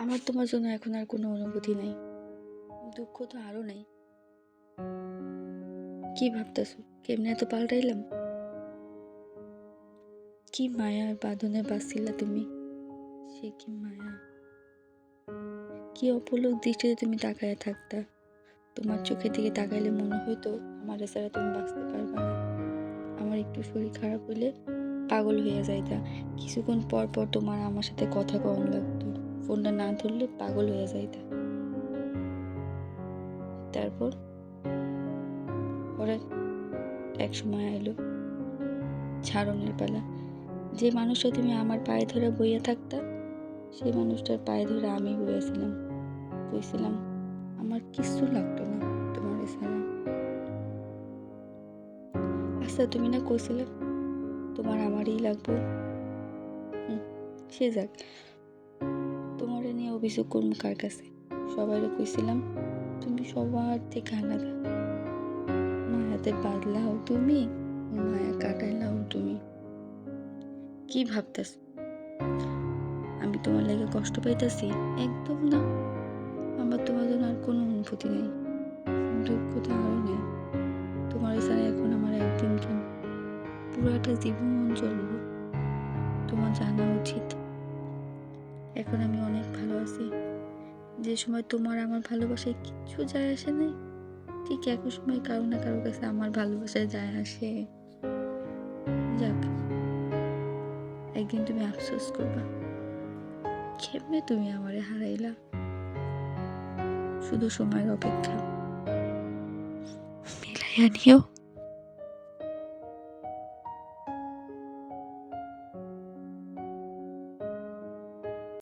আমার তোমার জন্য এখন আর কোনো অনুভূতি নাই, দুঃখ তো আরো নাই। কি ভাবতেছো, কেমনে এত পাল্টাইলাম? কি মায়ার বাঁধনে বাঁচছিলা তুমি, সে কি মায়া, কি অপলক দৃষ্টিতে তুমি তাকায় থাকতা। তোমার চোখের দিকে তাকাইলে মনে হইতো আমার ছাড়া তুমি বাঁচতে পারবা না। আমার একটু শরীর খারাপ হইলে পাগল হয়ে যাইতা। কিছুক্ষণ পর পর তোমার আমার সাথে কথা কম লাগতো, ফোনটা না ধরলে পাগল হয়ে যাইতা। তারপর হঠাৎ এক সময় আইলো ছাড়নের পালা। যে মানুষটা তুমি আমার পায়ে ধরে বইয়া থাকতা, সেই মানুষটার পায়ে ধরে আমি বইয়াছিলাম। কইছিলাম আমার কিছু লাগতো না তোমার ছাড়া। আচ্ছা, তুমি না কইছিলে তোমার আমারই লাগবো। সে যাক, তোমার নিয়ে অভিযোগ করবো কার কাছে? সবাইরে কইছিলাম তুমি সবার থেকে আলাদা। মায়াতে বাদলাও তুমি, মায়া কাটাইলাও তুমি। কি ভাবতেছ আমি তোমার লাগে কষ্ট পাইতেছি? একদম না। আমার তোমার জন্য আর কোনো অনুভূতি নেই, দুঃখ তো আরও নেই। তোমার ছাড়া এখন আমার একদিন কেন, পুরাটা জীবন চলবো। তোমার জানা উচিত এখন আমি অনেক ভালো আছি। যে সময় তোমার আমার ভালোবাসায় কিচ্ছু যায় আসে নাই, ঠিক একই সময় কারো না কারোর কাছে আমার ভালোবাসায় যায় আসে। যাক, একদিন তুমি আফসোস করবা কেমনে তুমি আমারে হারাইলা। শুধু সময়ের অপেক্ষা, মিলাইয়া নিও।